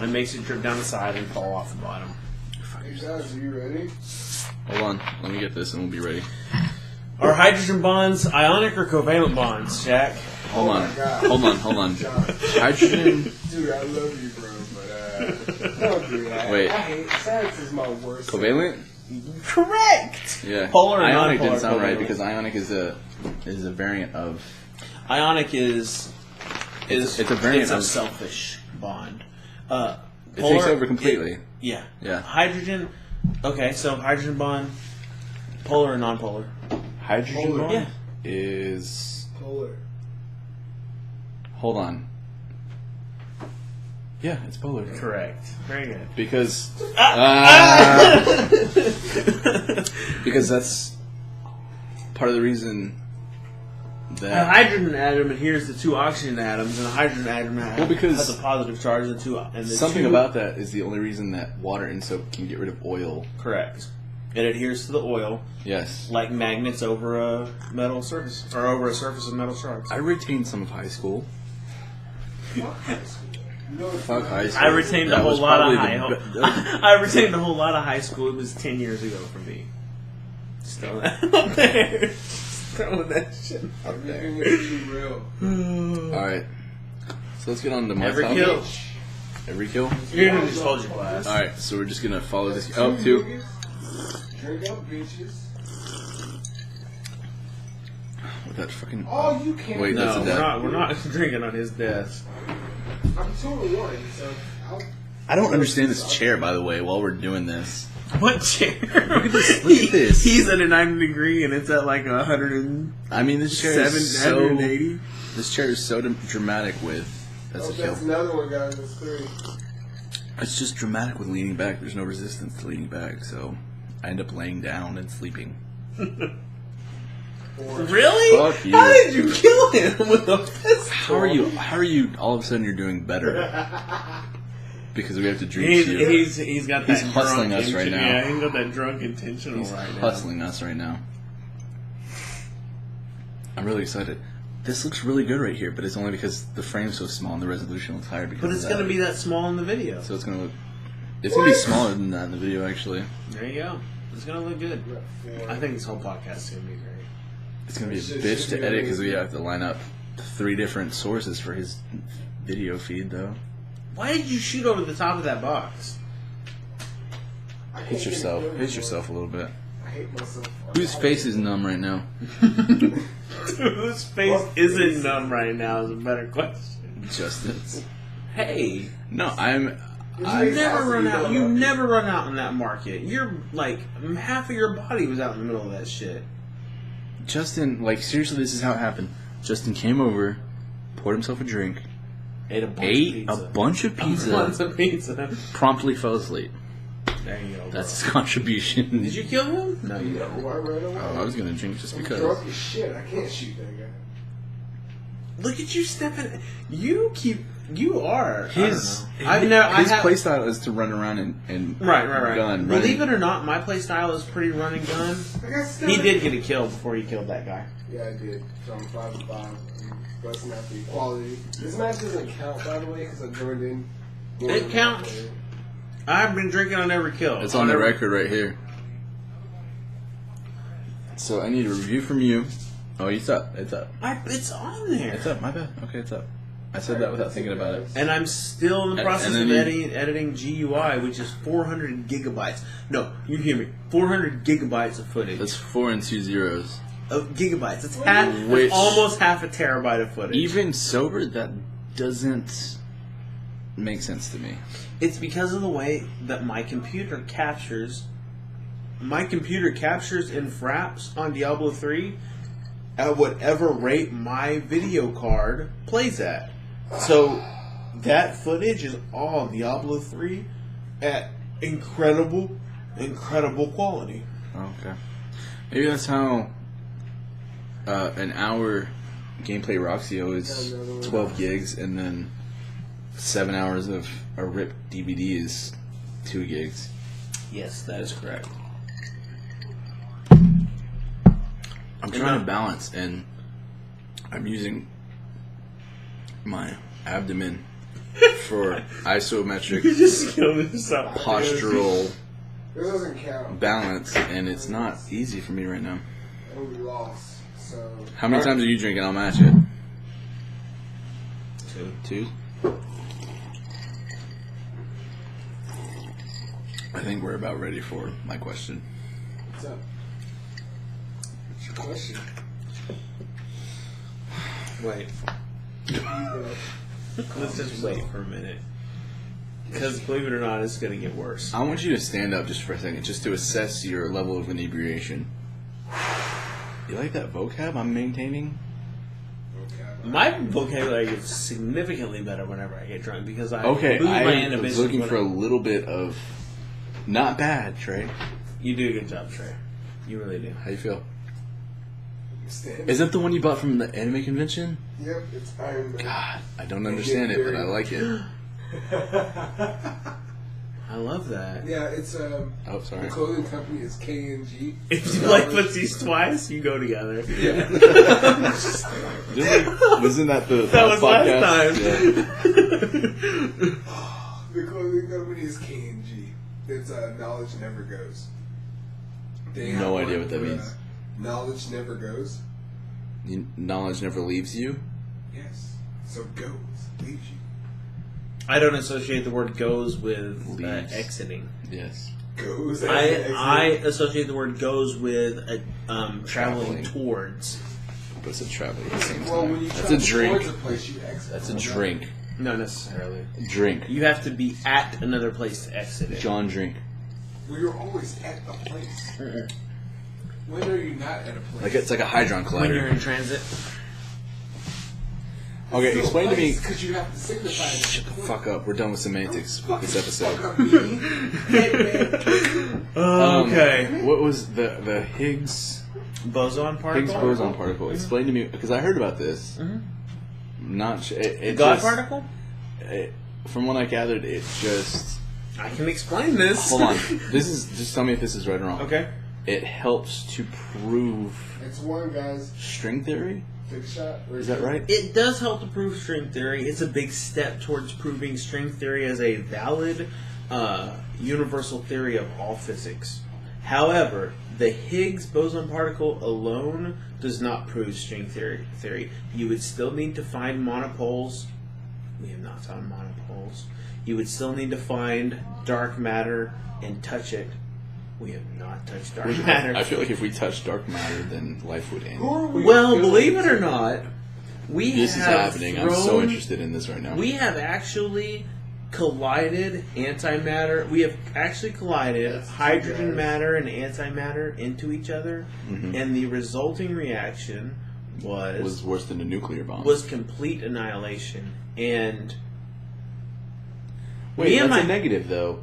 It makes it drip down the side and fall off the bottom. Hey guys, are you ready? Hold on, let me get this and we'll be ready. Are hydrogen bonds ionic or covalent bonds, Jack? Hold on. John. Hydrogen. Dude, I love you, bro, but don't do that. Wait. I hate science is my worst. Covalent? Correct! Yeah. Polar and Ionic non-polar didn't sound right covalent. because ionic is a variant of. Ionic is It's a variant it's a of- selfish bond. It takes over completely. Yeah. Yeah. Hydrogen. Okay, so hydrogen bond, polar and non-polar. Hydrogen Polar. bond Yeah. is. Polar. Hold on. Yeah, it's polar. Correct. Very good. Because. Because that's part of the reason A that. hydrogen atom adheres to two oxygen atoms, and a hydrogen atom because has a positive charge and Something about that is the only reason that water and soap can get rid of oil. Correct. It adheres to the oil Yes. like magnets over a metal surface, or over a surface of metal shards. I retained some of high school. Fuck high school. I retained a That whole was lot of probably I retained a whole lot of high school. It was 10 years ago for me. Just throwing that out there. Just throwing that shit out Everything there. is too real. Alright. So let's get on to my Every topic. kill. Every kill? You're gonna just hold your glass. Alright, so we're just gonna follow this. Oh, two. Drink up, bitches. With that fucking. Oh, you can't. Wait, that's No, a death. we're not drinking on his desk. I'm 2-1, so I don't understand this chair, by the way, while we're doing this. What chair? Look at this, look at this. He's at a 90 degree and it's at like 107, I mean, this chair is so. 180. This chair is so dramatic with. That's a kill. that's another one, guys. That's 3. It's just dramatic with leaning back. There's no resistance to leaning back, so I end up laying down and sleeping. 4. Really? Fuck you. How did you kill him with a pistol? How are you? All of a sudden, you're doing better because we have to drink you. He's got that He's hustling drunk us right now. Yeah, he's got that drunk intentional He's right now. hustling us right now. I'm really excited. This looks really good right here, but it's only because the frame's so small and the resolution looks higher. Because But it's of going to that. be that small in the video. So it's gonna look. It's gonna be smaller than that in the video, actually. There you go. It's going to look good. I think this whole podcast is going to be great. It's gonna be a bitch to edit because we have to line up 3 different sources for his video feed, though. Why did you shoot over the top of that box? Hit yourself. Hit yourself a little bit. I hate myself. Whose face is numb right now? Whose face isn't numb right now is a better question. Justin's. Hey, No, I'm. you never run out. You never run out in that market. You're like half of your body was out in the middle of that shit. Justin, like, seriously, this is how it happened. Justin came over, poured himself a drink, Ate a bunch ate of a pizza. bunch of pizza, Bunch of pizza. promptly fell asleep. There you go. That's his contribution. Did you kill him? No, you No, didn't. I ran away. Oh, I was gonna drink just I'm because. drunk as shit. I can't shoot that guy. Look at you stepping. You keep. You are. His I've never. his playstyle is to run around and Right. gun. Believe it or not, my play style is pretty run and gun. I got stuck. He did get a kill before he killed that guy. Yeah, I did. So I'm 5-5. I'm busting out the equality. This match doesn't count, by the way, because I joined in. It counts. I've been drinking on every kill. It's on the record right here. So I need a review from you. Oh, it's up. It's up. It's on there. It's up. My bad. Okay, it's up. I said that without thinking about it. And I'm still in the And- process and of then editing GUI, which is 400 gigabytes. No, you hear me. 400 gigabytes of footage. That's 4 and 2 zeros. Gigabytes. It's Which- almost half a terabyte of footage. Even sober, that doesn't make sense to me. It's because of the way that my computer captures. My computer captures in fraps on Diablo 3 at whatever rate my video card plays at. So that footage is all on Diablo 3 at incredible quality. Okay. Maybe that's how an hour gameplay Roxio is 12 gigs, and then 7 hours of a ripped DVD is 2 gigs. Yes, that is correct. I'm trying to balance, and I'm using my abdomen for isometric You just killed yourself. postural This doesn't count. balance, and it's not easy for me right now. And we lost. So. How many times are you drinking? I'll match it. 2. I think we're about ready for my question. What's up? What's your question? Wait. Let's just wait for a minute. Because believe it or not, it's going to get worse. I want you to stand up just for a second, just to assess your level of inebriation. You like that vocab I'm maintaining? My vocabulary gets significantly better whenever I get drunk because I lose my I was inhibitions. looking for a little bit of not bad, Trey. You do a good job, Trey. You really do. How you feel? Stand. Is that the one you bought from the anime convention? Yep, it's Iron Man. God, I don't understand it, but I like it. I love that. Yeah, it's Oh, sorry. the clothing company is K&G. If you like pussies twice, you go together. Yeah. Wasn't that the That was podcast? last time. Yeah. The clothing company is K&G. It's Knowledge Never Goes. They have No idea one what that for, means. Knowledge Never Goes. Knowledge never leaves you. Yes. So goes. Leaves you. I don't associate the word goes with Leaves. exiting. Yes. Goes. I associate the word goes with traveling Traveling. towards. But it's a traveling at the same Well, time. when you That's travel a drink. towards a place, you exit. That's a drink. Not necessarily. Drink. You have to be at another place to exit it. John drink. Well, you're always at the place. When are you not at a place? Like it's like a hadron When you're collider. in transit. Okay, explain to me. Because you have to signify. Shut the fuck up. We're done with semantics with this episode. Fuck up me. Okay. What was the Higgs Boson particle. Higgs boson particle? Explain to me because I heard about this. Not it God just, particle. From what I gathered, it just. I can explain this. Hold on. This is just tell me if this is right or wrong. Okay. It helps to prove It's one, guys. string theory. Take a shot. Is that right? It does help to prove string theory. It's a big step towards proving string theory as a valid universal theory of all physics. However, the Higgs boson particle alone does not prove string theory. You would still need to find monopoles. We have not found monopoles. You would still need to find dark matter and touch it. We have not touched dark matter. I feel like if we touch dark matter, then life would end. Who are we? Well, killing? believe it or not, This is happening. I'm so interested in this right now. We have actually collided antimatter. We have actually collided That's hydrogen guys. matter and antimatter into each other, and the resulting reaction was worse than a nuclear bomb. was complete annihilation. And Wait, me and that's my- a negative though.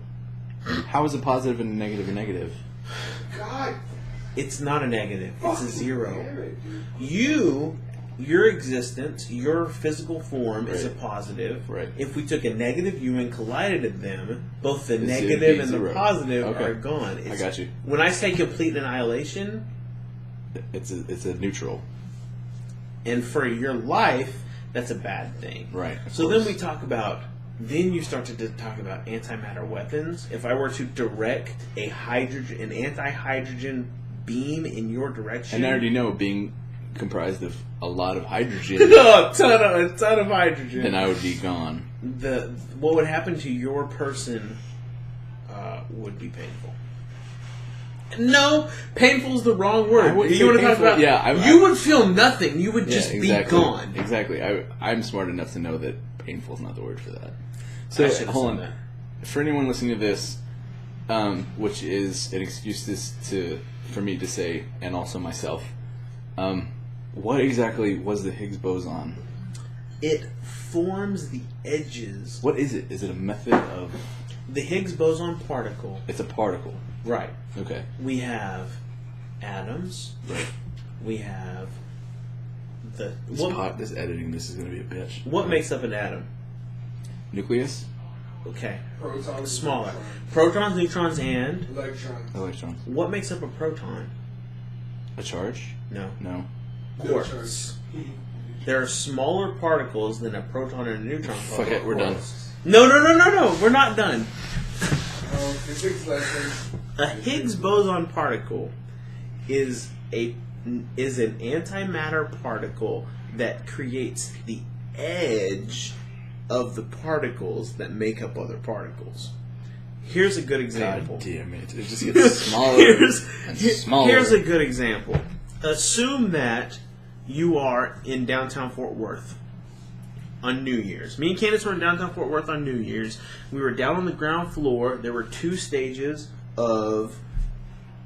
How is a positive and a negative a negative? God. it's not a negative; it's a Damn zero. it, dude. Your existence, your physical form is a Right. positive. Right. If we took a negative you and collided them, both the It'd negative be and zero. the positive Okay. are gone. I got you. When I say complete annihilation, It's a neutral. and for your life, that's a bad thing. Right. of So course. then we talk about. Then you start to talk about antimatter weapons. If I were to direct an anti-hydrogen beam in your direction, And I already know being comprised of a lot of hydrogen, a ton of hydrogen. then I would be gone. What would happen to your person would be painful. No, painful is the wrong I word. wouldn't You say want to talk painful, about? yeah, you would feel nothing. You would Yeah, just exactly. be gone. Exactly. I'm smart enough to know that painful is not the word for that. I So should've hold said on. that. For anyone listening to this, which is an excuse for me to say, and also myself, what exactly was the Higgs boson? It forms the edges. What is it? Is it a method of? The Higgs boson particle. It's a particle. Right. Okay. We have atoms. Right. We have the This editing. This is going to be a bitch. what makes up an atom? Nucleus, Protons. Smaller. Protons, neutrons, and Electrons. electrons, what makes up a proton? a charge. No. No. Quarks. there are smaller particles than a proton and a neutron. Fuck it, we're done. No, we're not done. Physics lessons. A Higgs boson particle is an antimatter particle that creates the edge of the particles that make up other particles. Here's a good example. God damn it. It just gets smaller and smaller. Here's a good example. Assume that you are in downtown Fort Worth on New Year's. Me and Candace were in downtown Fort Worth on New Year's. We were down on the ground floor. There were 2 stages of...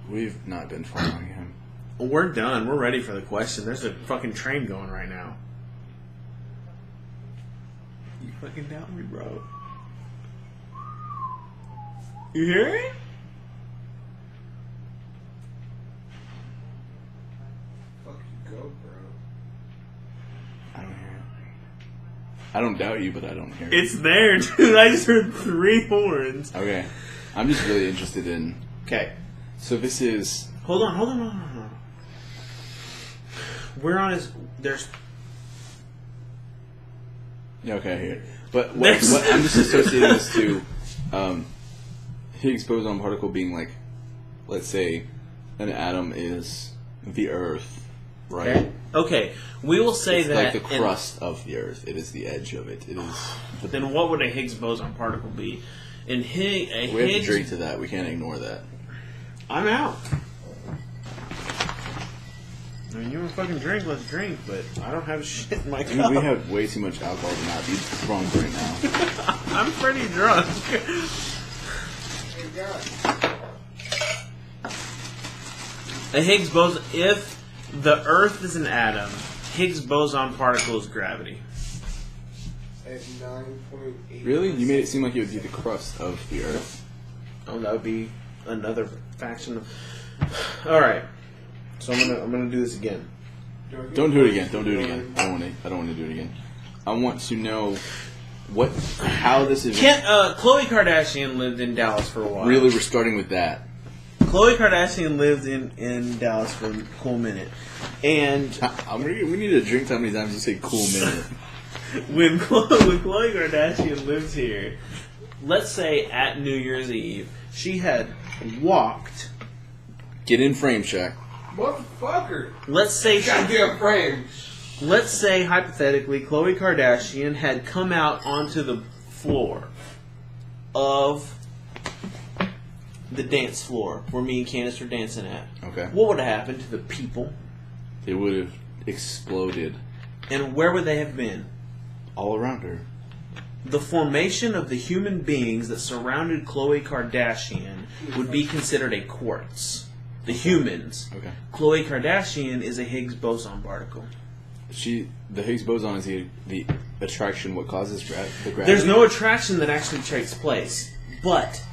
We've not been following him. We're done. We're ready for the question. There's a fucking train going right now. You fucking doubt me, bro. You hear it? Fuck you go, bro. I don't hear it. I don't doubt you, but I don't hear it. It's there, dude. I just heard 3 horns. Okay. I'm just really interested in... Okay. So this is... Hold on. We're on his... There's... Yeah, okay, I hear it. But what I'm just associating this to Higgs boson particle being like, let's say, an atom is the Earth, right? Okay. We will say It's that... like the crust of the Earth. It is the edge of it. It is... Then what would a Higgs boson particle be? We have to drink to that. We can't ignore that. I'm out. I mean, you want to fucking drink, let's drink, but I don't have shit in my cup. Dude, we have way too much alcohol to not be drunk right now. I'm pretty drunk. A Higgs boson... If the Earth is an atom, Higgs boson particle is gravity. At 9.8. Really? You made it seem like it would be the crust of the Earth. Oh, that would be another faction of... Alright. So I'm gonna do this again. Don't do it again. Don't do it again. I don't want to do it again. I want to know how this is. Khloe Kardashian lived in Dallas for a while. Really, we're starting with that. Khloe Kardashian lived in Dallas for a cool minute, and we need to drink how many times you say "cool minute." when Khloe Kardashian lived here, let's say at New Year's Eve, she had walked. Get in frame, Shaq. Motherfucker! Let's say Goddamn frame! Let's say, hypothetically, Khloe Kardashian had come out onto the floor of the dance floor where me and Candace were dancing at. Okay. What would have happened to the people? They would have exploded. And where would they have been? All around her. The formation of the human beings that surrounded Khloe Kardashian would be considered a quartz. The humans. Okay. Khloe Kardashian is a Higgs boson particle. The Higgs boson is the attraction. What causes the gravity? There's no attraction that actually takes place, but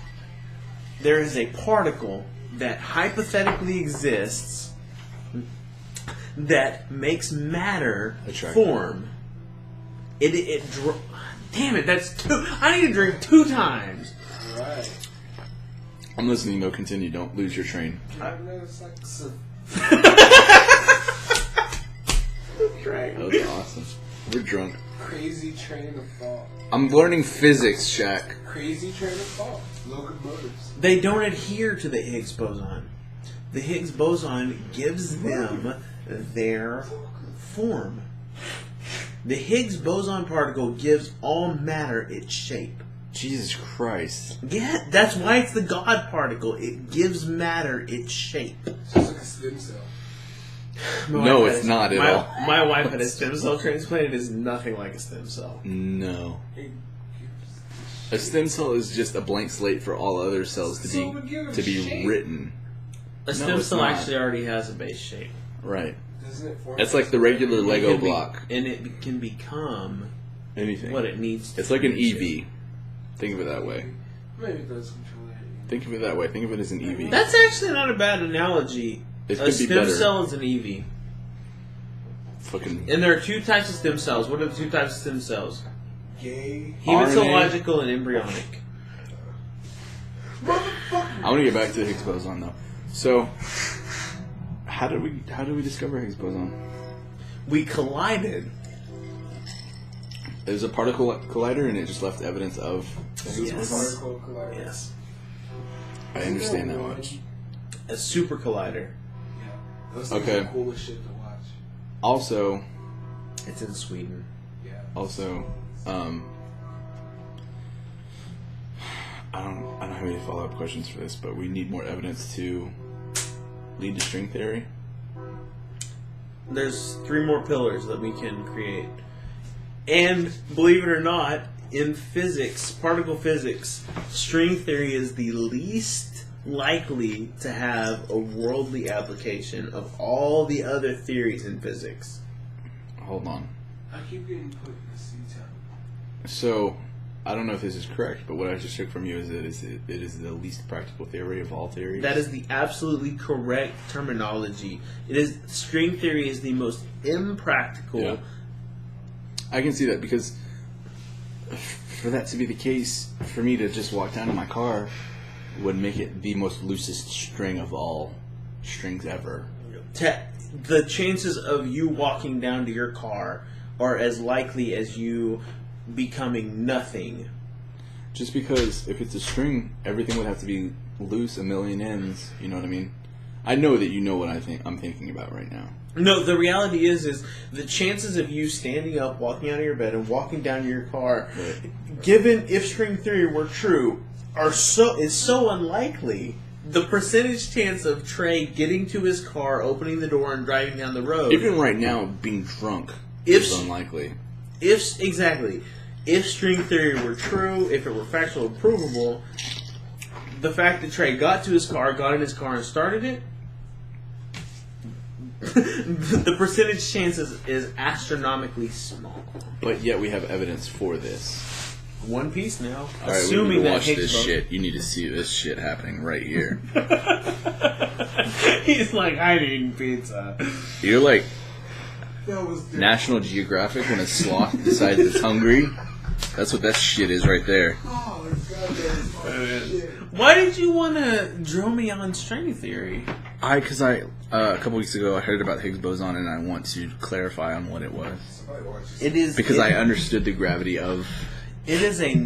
there is a particle that hypothetically exists that makes matter form. Damn it! That's two. I need to drink 2 times. All right. I'm listening. No, continue. Don't lose your train. I've never sucked. That was awesome. We're drunk. Crazy train of thought. I'm learning physics, Shaq. Crazy train of thought. Locomotives. They don't adhere to the Higgs boson. The Higgs boson gives them their form. The Higgs boson particle gives all matter its shape. Jesus Christ. Yeah, that's why it's the God particle. It gives matter its shape. It's just like a stem cell. No, it's not at all. My wife had a stem cell transplant. It is nothing like a stem cell. No. A stem cell is just a blank slate for all other cells to be written. A stem cell actually already has a base shape. Right. Doesn't it form? It's like the regular Lego block. And it can become anything. What it needs to It's like an EV. shape. Think of it that way. Maybe it does control it. Think of it that way. Think of it as an EV. That's actually not a bad analogy. It A could be stem better. cell is an EV. Fucking. And there are 2 types of stem cells. What are the 2 types of stem cells? Gay. Hematological and embryonic. Motherfucker. I want to get back to the Higgs boson though. So, how did we discover Higgs boson? We collided It was a particle collider, and it just left evidence of. Yes. Particle collider. Yes. I understand that much. A super collider. Yeah. Those things Okay. are the coolest shit to watch. Also, It's in Sweden. Yeah. I don't have any follow-up questions for this, but we need more evidence to lead to string theory. There's 3 more pillars that we can create. And, believe it or not, in physics, particle physics, string theory is the least likely to have a worldly application of all the other theories in physics. Hold on. I keep getting put in the C-town. So, I don't know if this is correct, but what I just took from you is that it is the least practical theory of all theories. That is the absolutely correct terminology. It is string theory is the most impractical. Yeah. I can see that because for that to be the case, for me to just walk down to my car would make it the most loosest string of all strings ever. The chances of you walking down to your car are as likely as you becoming nothing. Just because if it's a string, everything would have to be loose, a million ends. You know what I mean? I know that you know what I'm thinking about right now. No, the reality is the chances of you standing up, walking out of your bed, and walking down to your car, Right. given if string theory were true, is so unlikely. The percentage chance of Trey getting to his car, opening the door, and driving down the road. Even right now, being drunk If- is unlikely. If string theory were true, if it were factual and provable, the fact that Trey got to his car, got in his car, and started it, the percentage chance is astronomically small. But yet we have evidence for this. One piece now. All right, we Assuming need to that watch Higgs this boson- shit. You need to see this shit happening right here. He's like, I'm eating pizza. You're like That was different. National Geographic when a sloth decides it's hungry. That's what that shit is right there. Oh, goddamn shit. Why did you want to drill me on string theory? Because a couple weeks ago I heard about Higgs boson and I want to clarify on what it was. Somebody watches. It is Because I understood the gravity of. It is a Look at that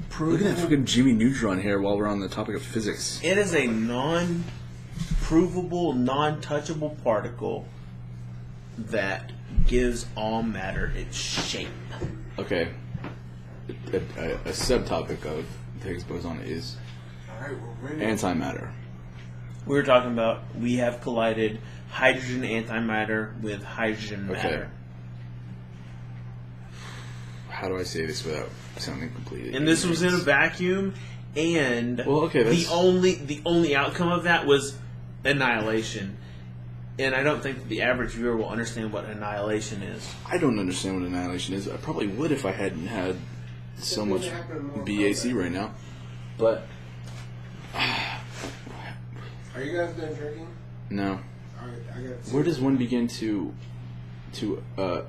non-provable. fucking Jimmy Neutron here while we're on the topic of physics. It is a non-provable, non-touchable particle that gives all matter its shape. Okay. A subtopic of the Higgs boson is Alright, we're ready. antimatter. We were talking about we have collided hydrogen antimatter with hydrogen Okay. matter. How do I say this without sounding completely? And this was in a ignorant? vacuum, and Well, okay, the that's- only outcome of that was annihilation. And I don't think that the average viewer will understand what annihilation is. I don't understand what annihilation is. I probably would if I hadn't had so much BAC right now. But Are you guys done drinking? no. Alright, I got Where does one begin to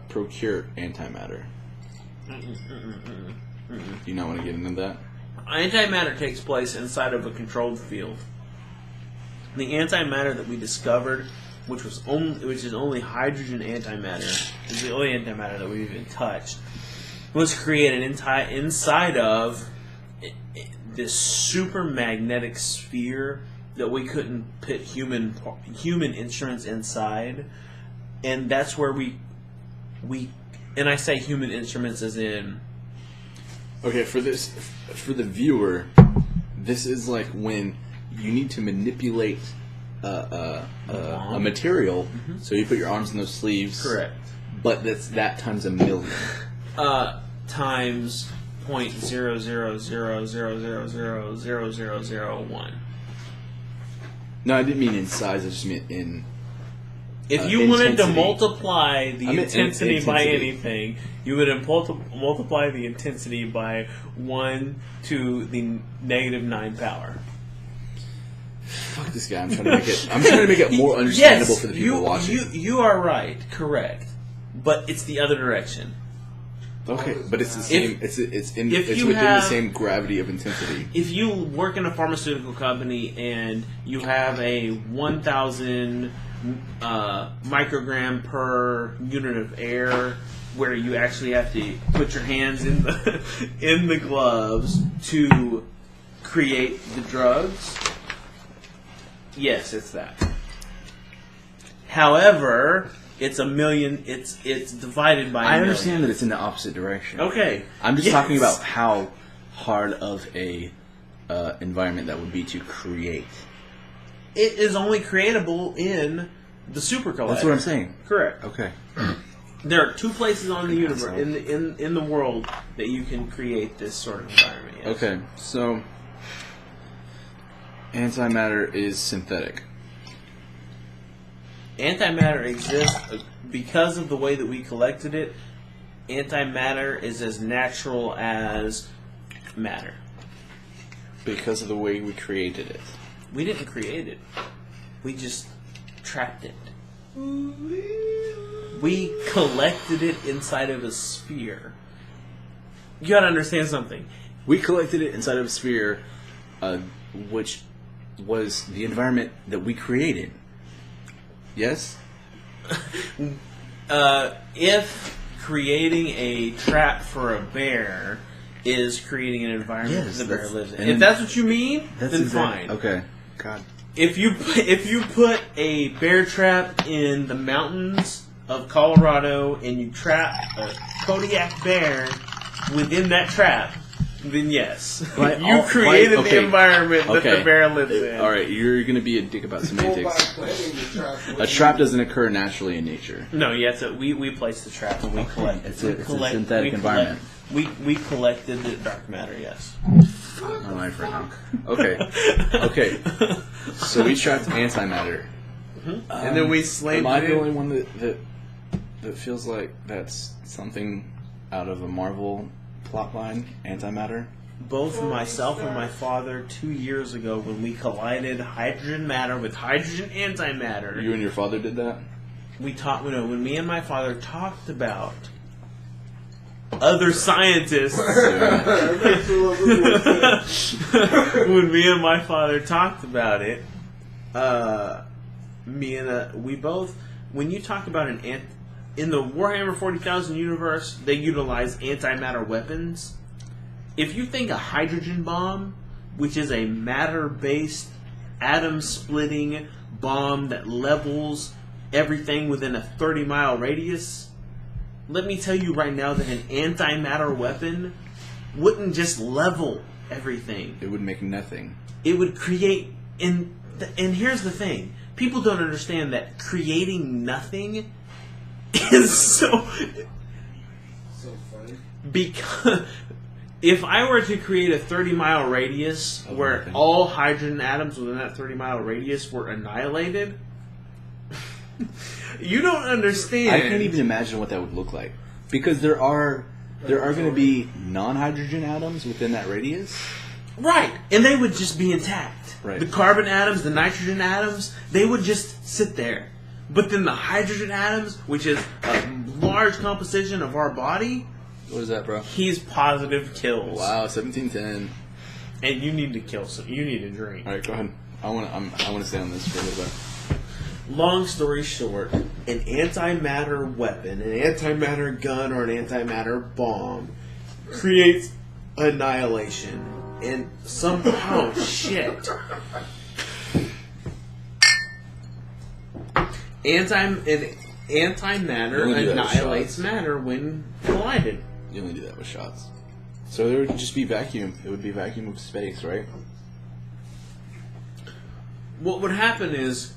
procure antimatter? Do you not want to get into that? Antimatter takes place inside of a controlled field. The antimatter that we discovered, which is only hydrogen antimatter, is the only antimatter that we've even touched, was created inside of this super magnetic sphere that we couldn't put human instruments inside, and that's where we and I say human instruments as in. Okay, for the viewer, this is like when you need to manipulate a material, so you put your arms in those sleeves. Correct. But that's that times a million. Times 0.0000000001. No, I didn't mean in size. I just meant in. If you wanted to intensity. multiply the I meant intensity by intensity. anything, you would multiply the intensity by 1 to the -9 power. Fuck this guy. I'm trying to make it more understandable for the people watching. You are right, correct, but it's the other direction. Okay, but it's the same. It's within the same gravity of intensity. If you work in a pharmaceutical company and you have a 1,000 microgram per unit of air where you actually have to put your hands in the in the gloves to create the drugs. Yes, it's that. However, it's a million. It's divided by. I understand that it's in the opposite direction. Okay, I'm just talking about how hard of a environment that would be to create. It is only creatable in the super collider. That's what I'm saying. Correct. Okay. There are two places on the universe in the world that you can create this sort of environment. Yes. Okay, so antimatter is synthetic. Antimatter exists because of the way that we collected it. Antimatter is as natural as matter. Because of the way we created it. We didn't create it. We just trapped it. We collected it inside of a sphere. You gotta understand something. We collected it inside of a sphere, which was the environment that we created. Yes? If creating a trap for a bear is creating an environment that the bear lives in. If that's what you mean, then fine. Okay. God. If you put a bear trap in the mountains of Colorado and you trap a Kodiak bear within that trap, then yes, you created the environment that the bear lives in. All right, you're going to be a dick about semantics. A trap doesn't occur naturally in nature. No, we place the trap and we collect. It's a synthetic environment. We collected the dark matter. Yes. My life right now. Okay. So we trapped antimatter, and then we slammed. Am I the only one that feels like that's something out of a Marvel plotline? Antimatter. Both myself and my father 2 years ago, when we collided hydrogen matter with hydrogen antimatter. You and your father did that? When me and my father talked about other scientists. When me and my father talked about it, when you talk about in the Warhammer 40,000 universe, they utilize antimatter weapons. If you think a hydrogen bomb, which is a matter-based, atom-splitting bomb that levels everything within a 30-mile radius, let me tell you right now that an antimatter weapon wouldn't just level everything. It would make nothing. It would create... And here's the thing. People don't understand that creating nothing is so funny. Because if I were to create a 30-mile radius where all hydrogen atoms within that 30-mile radius were annihilated, you don't understand. I can't even imagine what that would look like, because there are going to be non-hydrogen atoms within that radius, right? And they would just be intact. Right. The carbon atoms, the nitrogen atoms, they would just sit there. But then the hydrogen atoms, which is a large composition of our body, what is that, bro? He's positive kills. Wow, 1710. And you need to kill some. You need to drink. All right, go ahead. I want to stay on this for a little bit. Long story short, an antimatter weapon, an antimatter gun, or an antimatter bomb creates annihilation. And somehow, antimatter annihilates matter when collided. You only do that with shots. So there would just be vacuum. It would be vacuum of space, right? What would happen is...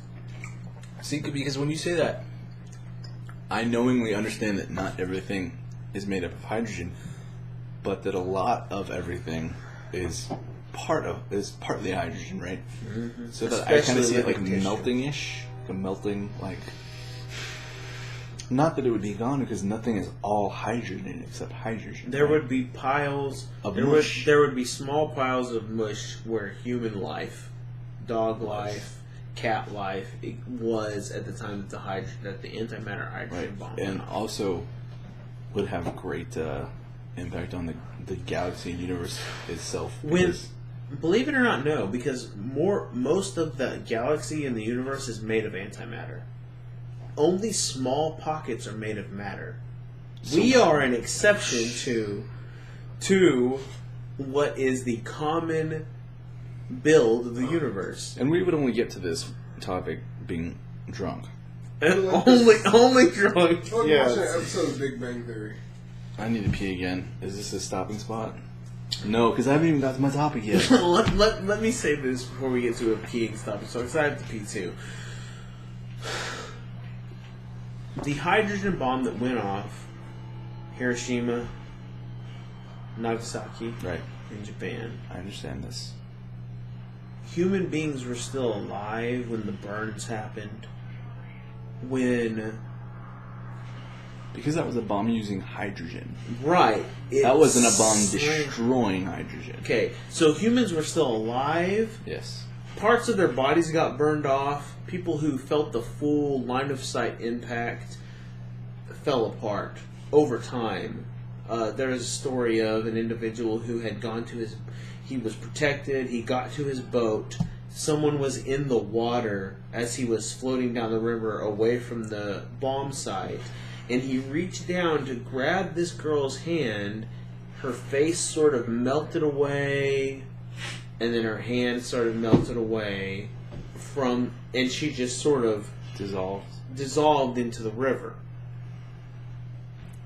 See, because when you say that, I knowingly understand that not everything is made up of hydrogen, but that a lot of everything is partly hydrogen, right? Mm-hmm. So that I kind of see it like melting-ish, like a melting, like... Not that it would be gone, because nothing is all hydrogen except hydrogen. There would be piles of mush. There would be small piles of mush where human life, dog life, cat life, it was at the time that the antimatter hydrogen bomb. And also would have great impact on the galaxy and universe itself. Believe it or not, no, because most of the galaxy and the universe is made of antimatter. Only small pockets are made of matter. We are an exception to what is the common build of the universe. And we would only get to this topic being drunk. And only drunk. Oh, Yes. watching an episode of Big Bang Theory. I need to pee again. Is this a stopping spot? No, because I haven't even got to my topic yet. let me say this before we get to a peeing stop. So excited to pee too. The hydrogen bomb that went off Hiroshima, Nagasaki, Right. in Japan. I understand this. Human beings were still alive when the burns happened. Because that was a bomb using hydrogen. Right. That wasn't a bomb destroying hydrogen. Okay, so humans were still alive. Yes. Parts of their bodies got burned off. People who felt the full line of sight impact fell apart over time. There is a story of an individual who had gone to he was protected, he got to his boat, someone was in the water as he was floating down the river away from the bomb site, and he reached down to grab this girl's hand. Her face sort of melted away, and then her hand sort of melted away and she just sort of dissolved into the river.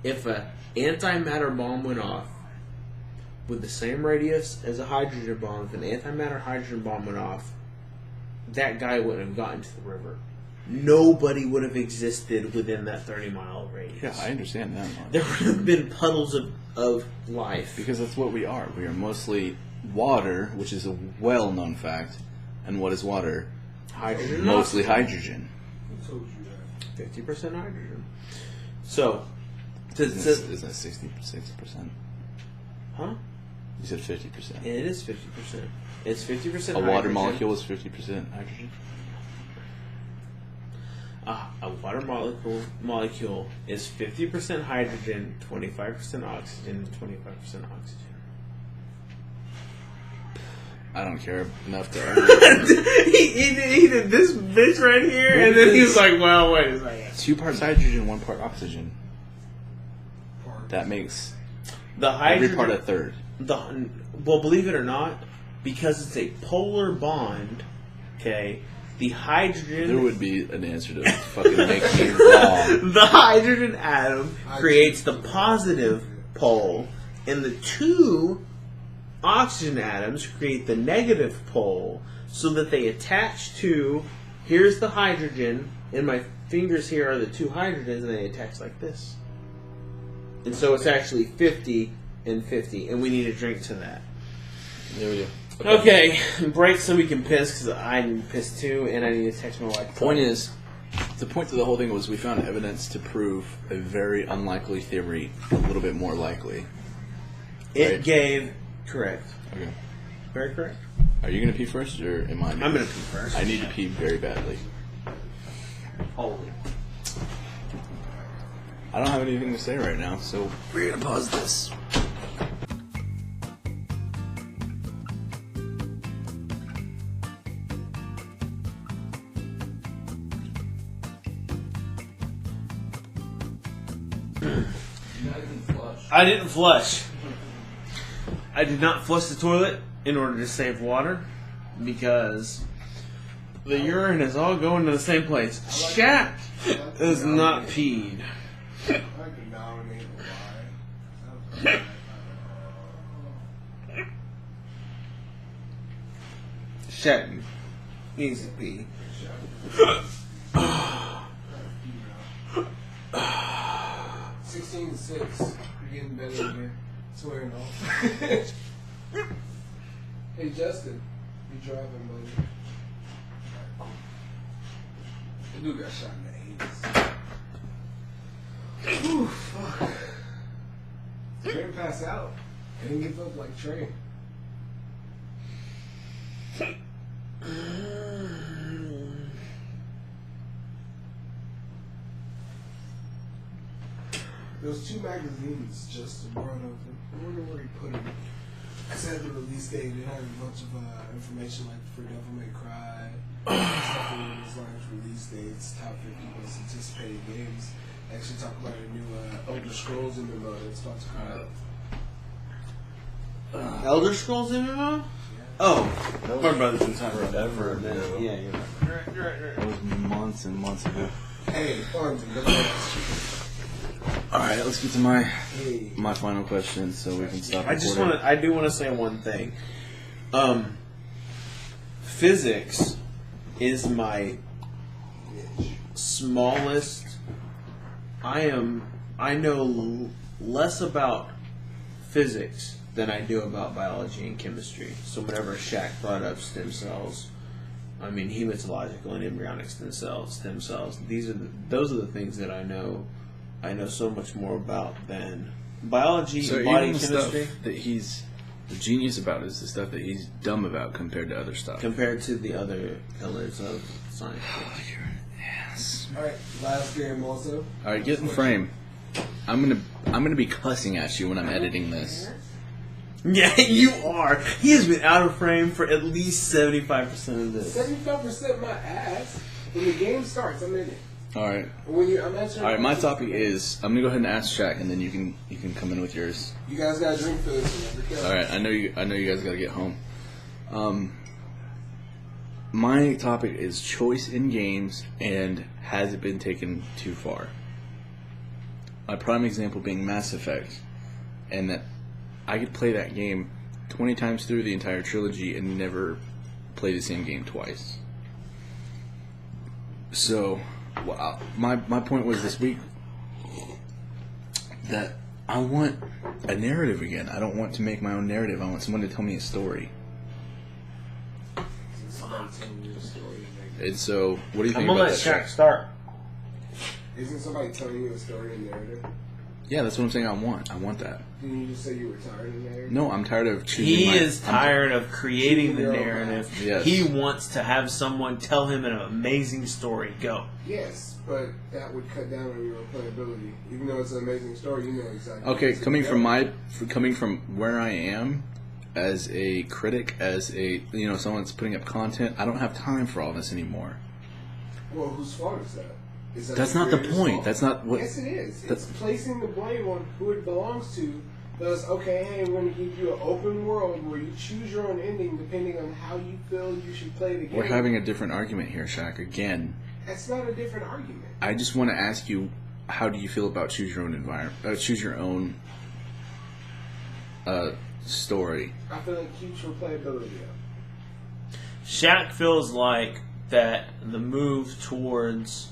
If an antimatter bomb went off with the same radius as a hydrogen bomb, if an antimatter hydrogen bomb went off, that guy wouldn't have gotten to the river. Nobody would have existed within that 30-mile radius. Yeah, I understand that one. There would have been puddles of life. Because that's what we are. We are mostly water, which is a well-known fact. And what is water? Hydrogen. Mostly hydrogen. Who told you that? 50% hydrogen. So, Isn't it 60%? Huh? You said 50%. It is 50%. It's 50% A hydrogen. water molecule is 50% hydrogen? A water molecule is 50% hydrogen, 25% oxygen, and 25% oxygen. I don't care enough to argue. he did this bitch right here, and then he was like, well, wait a second. 2 parts hydrogen, 1 part oxygen. That makes The hydrogen, every part a third. Well, believe it or not, because it's a polar bond, okay, the hydrogen... There would be an answer to fucking make me wrong. The hydrogen atom creates the positive pole, and the 2 oxygen atoms create the negative pole, so that they attach to... Here's the hydrogen, and my fingers here are the 2 hydrogens, and they attach like this. And so it's actually 50 and 50, and we need a drink to that. There we go. Okay, break so we can piss, because I need to piss too, and I need to text my wife. The point of the whole thing was we found evidence to prove a very unlikely theory a little bit more likely. It Right. gave... Correct. Okay. Very correct. Are you going to pee first, or am I? I'm going to pee first. I need to pee very badly. Holy. I don't have anything to say right now, so we're going to pause this. I didn't flush. I did not flush the toilet in order to save water, because the urine is all going to the same place. Shaq is not peed. I could nominate a lie. Shaq needs to pee. 16-6. You're getting better again. Swearing off. Hey Justin, you driving, buddy? The dude got shot in the 80s. Ooh, fuck. Trey passed out. I didn't give up like Trey. Those 2 magazines just brought up. I wonder where he put them. I said the release date. It had a bunch of information like for Devil May Cry, stuff in his release dates, top 50 most anticipated games. actually talk about a new Elder Scrolls MMO that's about to come out. Elder Scrolls MMO? Oh, my brother's been talking about that forever for a minute. ago. Yeah, you're right. That was months and months ago. Hey, Fonzie, let me ask All right, let's get to my you. Hey. my final question, so we can stop. I just recording. want to. I do want to say one thing. Physics is my smallest. I know less about physics than I do about biology and chemistry. So whenever Shaq brought up stem cells, I mean hematological and embryonic stem cells. Those are the things that I know. I know so much more about than biology So and even body the chemistry. stuff that he's the genius about is the stuff that he's dumb about compared to other stuff. Compared to the other pillars of science. Yes. Alright, last game also. All right, get in frame. I'm gonna be cussing at you when I'm editing this. Yeah, you are. He has been out of frame for at least 75% of this. 75% my ass. When the game starts, I'm in it. All right. I'm answering. All right. My topic is I'm gonna go ahead and ask Shaq, and then you can come in with yours. You guys gotta drink for this one. All right. I know you guys gotta get home. My topic is choice in games, and has it been taken too far? My prime example being Mass Effect, and that I could play that game 20 times through the entire trilogy and never play the same game twice. So, my point was this week that I want a narrative again. I don't want to make my own narrative. I want someone to tell me a story. And so, what do you think I'm gonna about let that? Shaq start. Isn't somebody telling you a story and narrative? Yeah, that's what I'm saying. I want that. Didn't you just say you were tired of narrative? No, I'm tired of choosing. He is tired of creating the narrative. Yes. He wants to have someone tell him an amazing story. Go. Yes, but that would cut down on your replayability. Even though it's an amazing story, you know exactly. Okay, what's coming going from where I am, as a critic, as a someone that's putting up content, I don't have time for all this anymore. Well, whose fault is that? Is that That's not the creator's point. fault? That's not what. Yes, it is. It's placing the blame on who it belongs to. Thus, okay, hey, we're going to give you an open world where you choose your own ending depending on how you feel you should play the game. We're having a different argument here, Shaq. Again, That's not a different argument. I just want to ask you, how do you feel about choose your own environment? Choose your own story. I feel like keeps replayability up. Shaq feels like that the move towards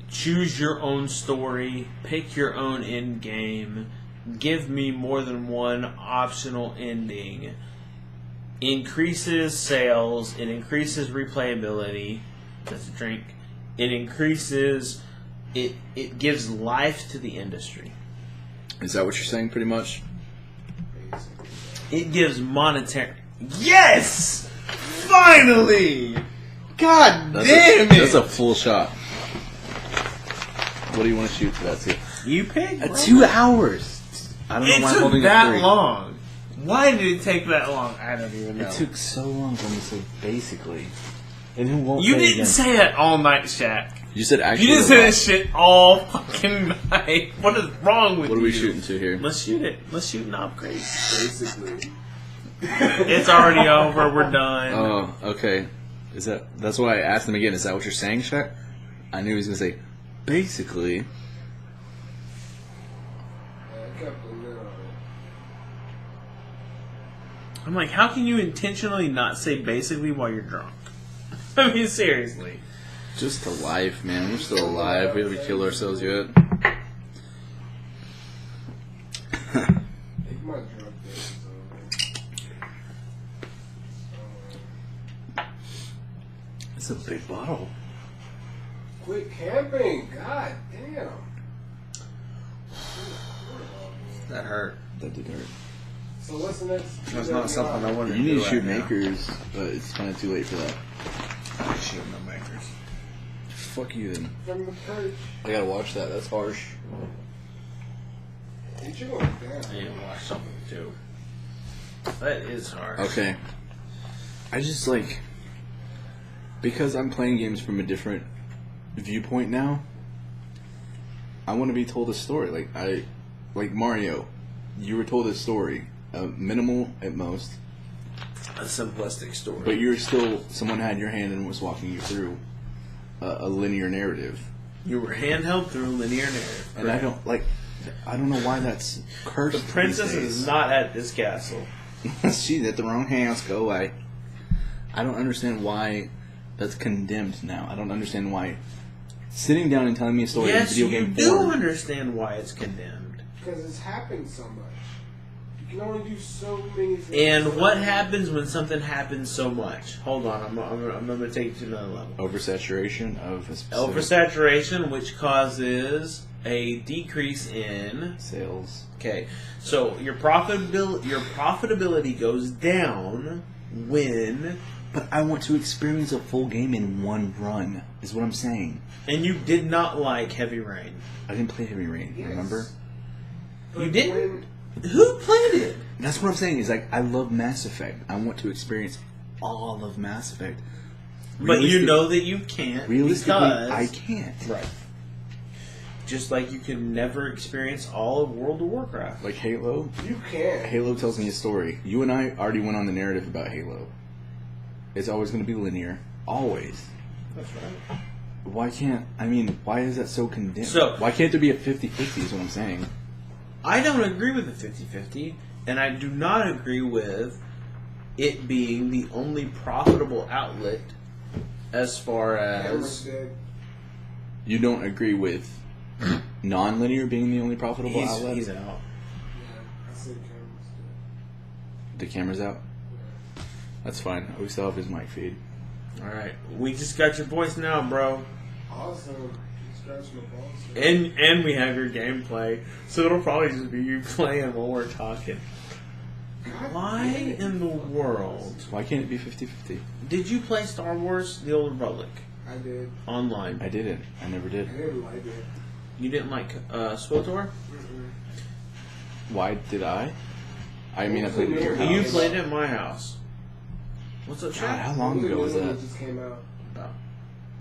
choose your own story, pick your own end game, give me more than one optional ending, increases sales, it increases replayability. That's a drink. It increases, it gives life to the industry. Is that what you're saying, pretty much? Basically. It gives monetary. Yes! Finally! God damn it! That's a full shot. What do you want to shoot for that, too? You pick? 2 hours. I don't know It why I'm took holding that it 3. long. Why did it take that long? I don't even know. It took so long for me to say basically. And who won't You say it didn't again? say that all night, Shaq. You said actually. You didn't say that shit all fucking night. What is wrong with you? What are we shooting to here? Let's shoot it. Let's shoot an upgrade. Basically. It's already over. We're done. Oh, okay. That's why I asked him again. Is that what you're saying, Shaq? I knew he was gonna say basically. I'm like, how can you intentionally not say basically while you're drunk? I mean, seriously. Just to life, man. We're still alive. We haven't killed ourselves yet. My drug days is over. It's a big bottle. Quit camping. God damn. That hurt. That did hurt. So what's the next? That's not something I wanted to You do need to shoot right now. makers, but it's kind of too late for that. I shoot no makers. Fuck you then. From the perch. I gotta watch that. That's harsh. Ain't you going down? I need to watch something too. That is hard. Okay. I just because I'm playing games from a different viewpoint now, I want to be told a story. Like Mario, you were told a story, minimal at most, A simplistic story. but you're still someone had your hand and was walking you through a linear narrative. You were handheld through linear narrative. And I don't know why that's cursed. The princess is not at this castle. She's at the wrong house. Go away. I don't understand why that's condemned now. I don't understand why sitting down and telling me a story Yes, in you video game do form. understand why it's condemned. Because it's happened so much. You can only do so many things. And what happens when something happens so much? Hold on, I'm going to take you to another level. Oversaturation of a specific Oversaturation, which causes a decrease in sales. Okay, so your profitability goes down when, But I want to experience a full game in one run, is what I'm saying. and you did not like Heavy Rain. I didn't play Heavy Rain, Yes. remember? But You didn't? Who played it? That's what I'm saying, is like, I love Mass Effect. I want to experience all of Mass Effect. But you know that you can't Realistically, because I can't. right. Just like you can never experience all of World of Warcraft. Like Halo, You can. Halo tells me a story. You and I already went on the narrative about Halo. It's always going to be linear. Always. That's right. Why why is that so condemned? So- why can't there be a 50-50 is what I'm saying. I don't agree with the 50-50, and I do not agree with it being the only profitable outlet as far Cameron's as dead. You don't agree with non-linear being the only profitable outlet? he's out. Yeah, I said Cameron's dead. The camera's out? That's fine. We still have his mic feed. All right, we just got your voice now, bro, Awesome. You scratched my balls. and we have your gameplay, so it'll probably just be you playing while we're talking. God Why damn it. in the world Why can't it be 50-50? did you play Star Wars: The Old Republic I did. online? I didn't. I never I did. didn't like it. You didn't like SWTOR? Why did I? I mean, I played it at your Oh, You house. played it at my house. What's up, God, Chad? how long ago was that? It just came out. About,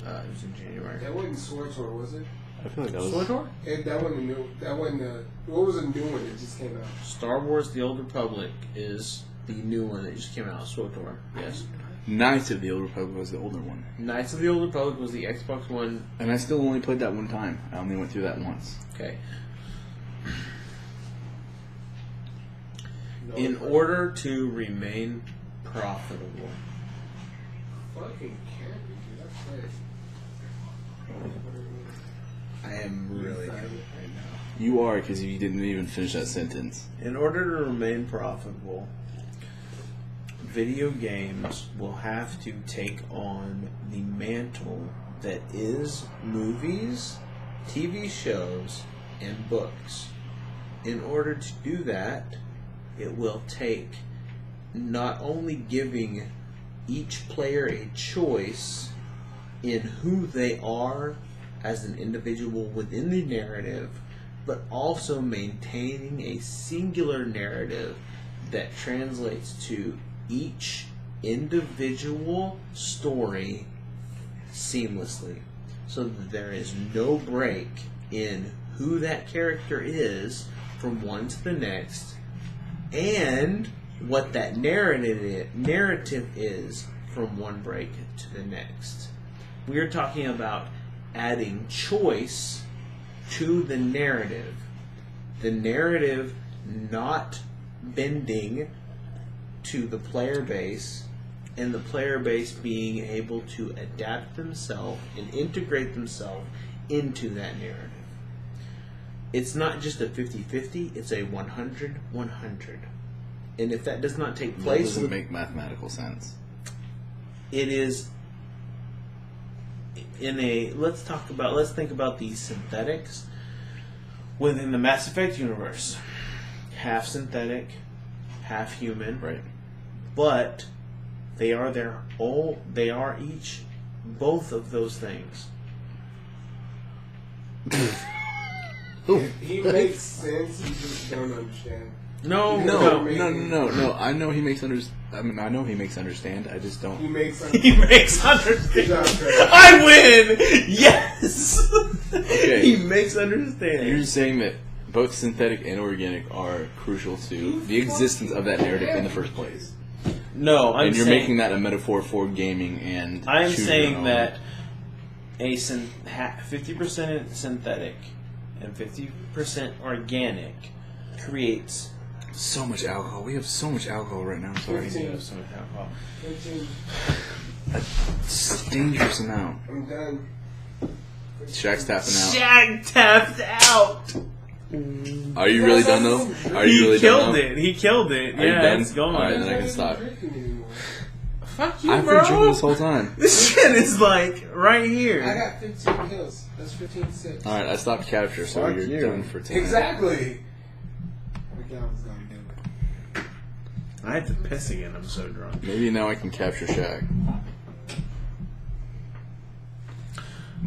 it was in January. That wasn't SWTOR, was it? I feel like that was... SWTOR? That wasn't new. That wasn't. What was a new one that just came out? Star Wars: The Old Republic is the new one that just came out. SWTOR. Yes. Knights of the Old Republic was the older one. Knights of the Old Republic was the Xbox One. And I still only played that one time. I only went through that once. Okay. No, In order to remain profitable, Fucking candy, dude. That's crazy. I am really good right now. You are, because you didn't even finish that sentence. In order to remain profitable, video games will have to take on the mantle that is movies, TV shows, and books. In order to do that, it will take not only giving each player a choice in who they are as an individual within the narrative, but also maintaining a singular narrative that translates to each individual story seamlessly, so that there is no break in who that character is from one to the next, and what that narrative is from one break to the next. We are talking about adding choice to the narrative. The narrative not bending to the player base, and the player base being able to adapt themselves and integrate themselves into that narrative. It's not just a 50-50, it's a 100-100. And if that does not take That place, doesn't make mathematical sense. it is in a let's think about the synthetics within the Mass Effect universe. Half synthetic, half human. Right. But they are each both of those things. He makes sense. You just don't understand. No. I know he makes I know he makes understand. I just don't. He makes He makes understand. Good job, Trey. I win! Yes! Okay. He makes understand. You're saying that both synthetic and organic are crucial to the existence of that narrative in the first place. No, And you're making that a metaphor for gaming and I'm choosing saying your own. that 50% synthetic and 50% organic creates So much alcohol. We have so much alcohol right now. Sorry. 15. so much alcohol. 15. A dangerous amount. I'm done. Shaq's tapping out. Shaq tapped out. Are you really done though? Are you really He killed done though? it. He killed it. Are you Yeah, done? it's going. All right, then I I'm can not stop. even drinking anymore. Fuck you, I've bro. been drinking this whole time. This shit is like right I here. got 15 kills. That's 15 6. All right, I stopped capture, so Fuck you're you. done for tonight. Exactly. McAllen's gonna do it. I had to piss again. I'm so drunk. Maybe now I can capture Shaq.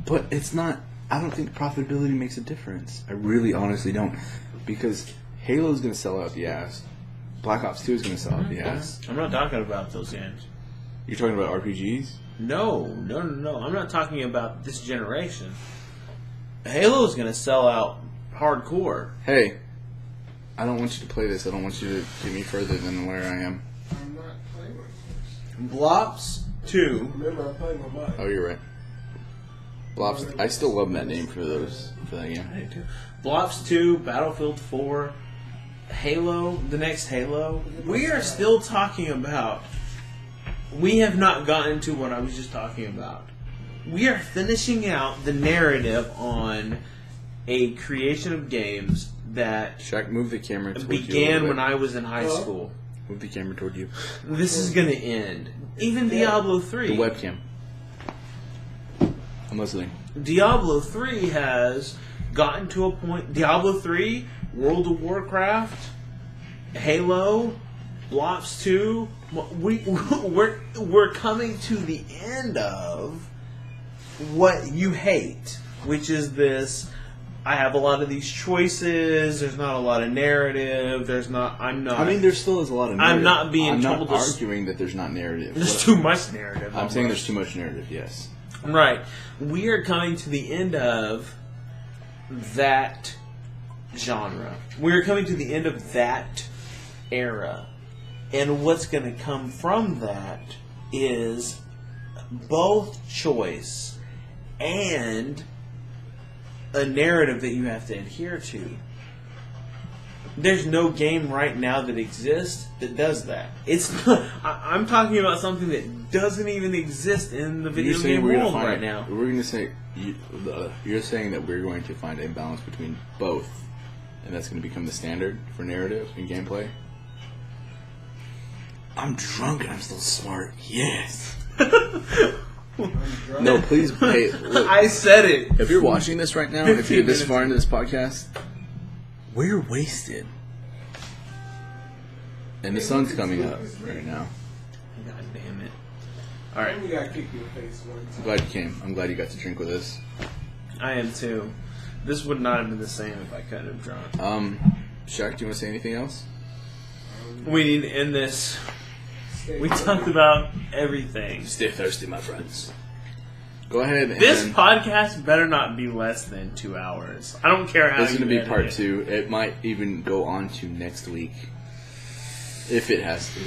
But it's not. I don't think profitability makes a difference. I really, honestly don't, because Halo's gonna sell out the ass. Black Ops 2 is gonna sell out the ass. I'm not talking about those games. You're talking about RPGs? No. I'm not talking about this generation. Halo's gonna sell out hardcore. Hey, I don't want you to play this. I don't want you to get me further than where I am. I'm not playing with Blops 2. Remember, I'm playing with mine. Oh, you're right. Blobs. I still love that name for that game. Blops 2, Battlefield 4, Halo, the next Halo. We are still talking about. We have not gotten to what I was just talking about. We are finishing out the narrative on a creation of games that Shaq, move the camera towards you. a began little when bit. I was in high school. Move the camera toward you. This is going to end. Even Diablo 3. The webcam. I'm listening. Diablo 3 has gotten to a point. Diablo 3, World of Warcraft, Halo, Blops 2. We're coming to the end of what you hate, which is this. I have a lot of these choices. There's not a lot of narrative. I'm not. I mean, there still is a lot of narrative. I'm not being I'm told not to- arguing that there's not narrative. There's too much narrative. I'm saying there's too much narrative, yes. Right. We are coming to the end of that genre. We're coming to the end of that era. And what's going to come from that is both choice and a narrative that you have to adhere to. There's no game right now that exists that does that. It's I'm talking about something that doesn't even exist in the video game world right now. We're going to say you're saying that we're going to find a balance between both, and that's going to become the standard for narrative and gameplay. I'm drunk and I'm still smart. Yes. No, please. Hey, look, I said it. if you're watching this right now, if you're this 15 far into this podcast, we're wasted. And the sun's coming up right now. God damn it. Alright. You got kicked in the face one I'm time. glad you came. I'm glad you got to drink with us. I am too. This would not have been the same if I couldn't have drunk. Shaq, do you want to say anything else? We need to end this. Stay We focused. talked about everything. Stay thirsty, my friends. Go ahead and... This podcast better not be less than 2 hours. I don't care how This is you going to be edit part it. 2. It might even go on to next week. If it has to.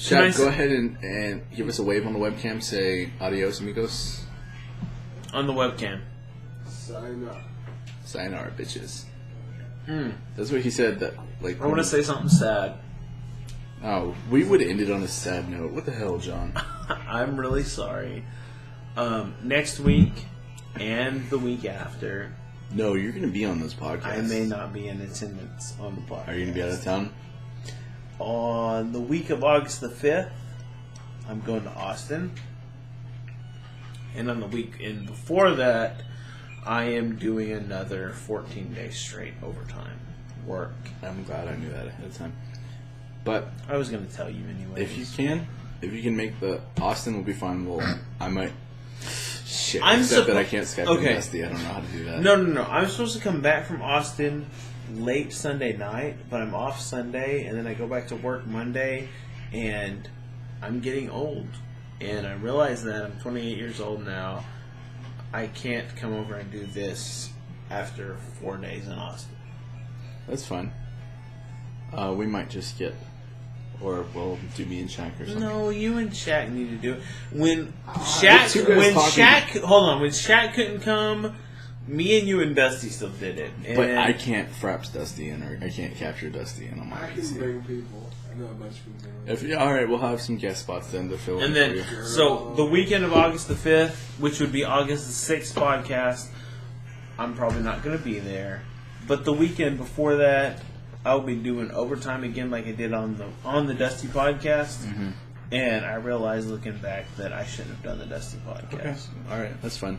Can I Shaq, go s- ahead and give us a wave on the webcam. Say adios, amigos. On the webcam. Sign up. Sayonara, bitches. Hmm. That's what he said. That like I want to say something sad. Oh, we would have ended on a sad note. What the hell, John? I'm really sorry. Next week and the week after, No, you're going to be on those podcasts. I may not be in attendance on the podcast. Are you going to be out of town? On the week of August the 5th, I'm going to Austin. And on the weekend before that, I am doing another 14 days straight overtime work. I'm glad I knew that ahead of time. But I was going to tell you anyway. if you can make the Austin, will be fine. Well, I might. Shit. I'm Except suppo- that I can't Skype okay. with Dusty. I don't know how to do that. No. I'm supposed to come back from Austin late Sunday night, but I'm off Sunday, and then I go back to work Monday, and I'm getting old. And I realize that I'm 28 years old now. I can't come over and do this after 4 days in Austin. That's fine. We might just get, or we'll do me and Shaq or something. No, you and Shaq need to do it. When Shaq couldn't come, me and you and Dusty still did it. And But I can't fraps Dusty in, or I can't capture Dusty in on my I can PC. bring people. I know a bunch of people. All right, we'll have some guest spots then to fill in And for then, you. so the weekend of August the 5th, which would be August the 6th podcast, I'm probably not going to be there. But the weekend before that, I'll be doing overtime again like I did on the Dusty podcast. Mm-hmm. And I realized looking back that I shouldn't have done the Dusty podcast. Okay. All right, that's fine.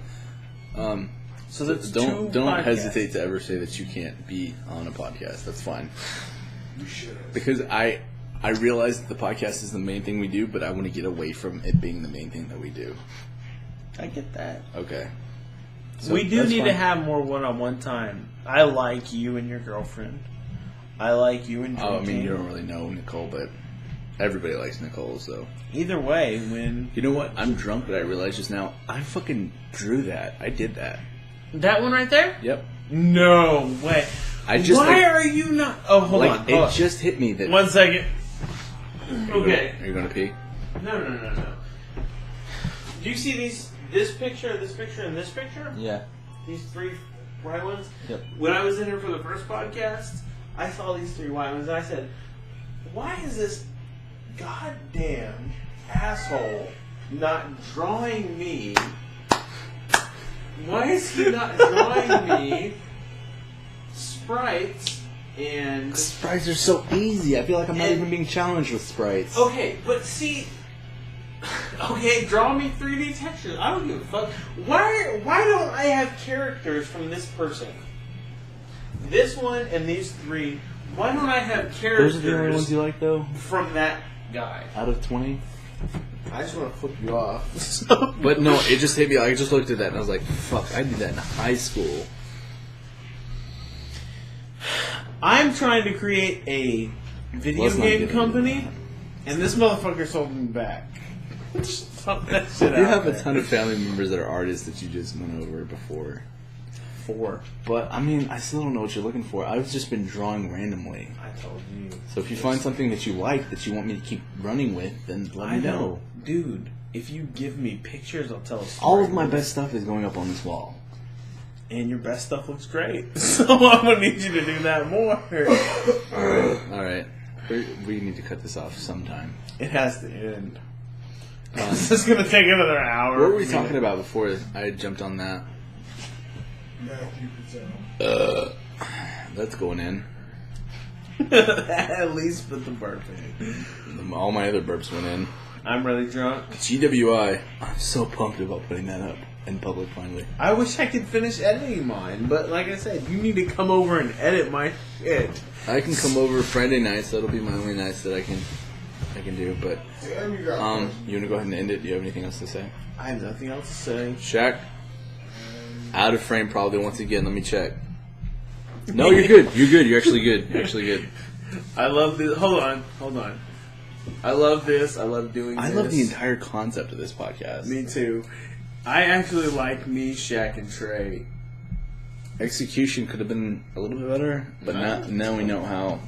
So that's don't podcasts. hesitate to ever say that you can't be on a podcast. That's fine. You should. Because I realize that the podcast is the main thing we do, but I want to get away from it being the main thing that we do. I get that. Okay. So we do that's need fine. to have more one-on-one time. I like you and your girlfriend. I like you and drinking. Oh, I mean, you don't really know Nicole, but everybody likes Nicole, so. Either way, when... You know what? I'm drunk, but I realized just now, I fucking drew that. I did that. That one right there? Yep. No way. I just, Why like- are you not... Oh, hold on. It just hit me that... 1 second. Okay. Are you going to pee? No. Do you see this picture, and this picture? Yeah. These 3 white ones? Yep. When I was in here for the first podcast, I saw these 3 white ones, and I said, why is this goddamn asshole not drawing me? Why is he not drawing me sprites and... Sprites are so easy. I feel like I'm not even being challenged with sprites. Okay, but see... Okay, draw me 3D textures. I don't give a fuck. Why don't I have characters from this person? This one and these 3. Why don't I have characters Those are the only ones you like, though? from that guy? Out of 20? I just want to flip you off. But no, it just hit me. I just looked at that and I was like, fuck, I did that in high school. I'm trying to create a video Let's not game get into company, and this motherfucker's holding me back. Fuck that shit You out have a there. ton of family members that are artists that you just went over before. 4. But, I mean, I still don't know what you're looking for. I've just been drawing randomly. I told you. So if you find something that you like, that you want me to keep running with, then let me know. Dude, if you give me pictures, I'll tell a story. All of my best stuff is going up on this wall. And your best stuff looks great. So I'm going to need you to do that more. Alright. We need to cut this off sometime. It has to end. This is going to take another hour. What were we talking about before I jumped on that? That's going in. At least put the burp in. All my other burps went in. I'm really drunk. GWI. I'm so pumped about putting that up in public finally. I wish I could finish editing mine, but like I said, you need to come over and edit my shit. I can come over Friday nights. That'll be my only nights that I can do. But you want to go ahead and end it? Do you have anything else to say? I have nothing else to say. Shaq? Out of frame probably once again. Let me check. No, you're good. You're good. You're actually good. You're actually good. I love this. Hold on. I love this. I love doing this. I love the entire concept of this podcast. Me too. I actually like me, Shaq, and Trey. Execution could have been a little bit better, but now we know how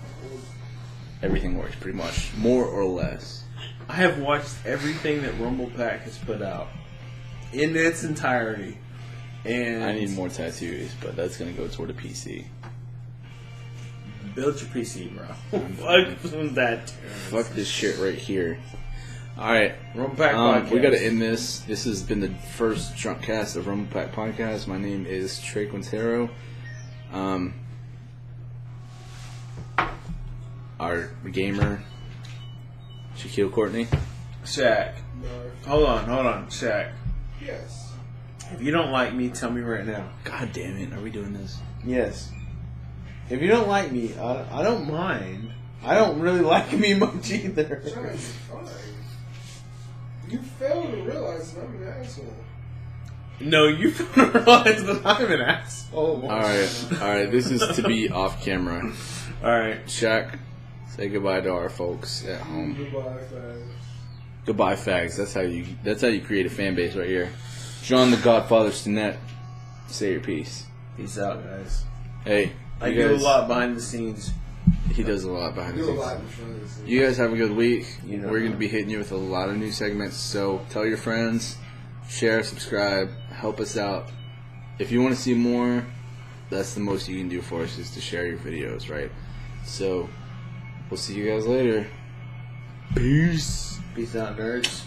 everything works pretty much. More or less. I have watched everything that Rumble Pack has put out in its entirety. And I need more tattoos, but that's going to go toward a PC. build your PC, bro. Fuck that. Fuck this shit right here. Alright. Rumble Pack Podcast. We got to end this. This has been the first Drunkcast of Rumble Pack Podcast. My name is Trey Quintero. Our gamer, Shaquille Courtney. Shaq. Hold on, Shaq. Yes. If you don't like me, tell me right now. God damn it, are we doing this? Yes. If you don't like me, I don't mind. I don't really like me much either. Trying to be fine. You fail to realize that I'm an asshole. No, you realize that I'm an asshole. Alright, this is to be off camera. Alright. Shaq, say goodbye to our folks at home. Goodbye, fans. Goodbye, fags. That's how you create a fan base right here. John the Godfather Stinnett, say your piece. Peace out, guys. Hey, I you do a guys- lot behind the scenes. He does a lot behind the Do a scenes. lot in front of this. You guys have a good week. You know We're going that. to be hitting you with a lot of new segments, so tell your friends, share, subscribe, help us out. If you want to see more, that's the most you can do for us, is to share your videos, right? So, we'll see you guys later. Peace. Peace out, nerds.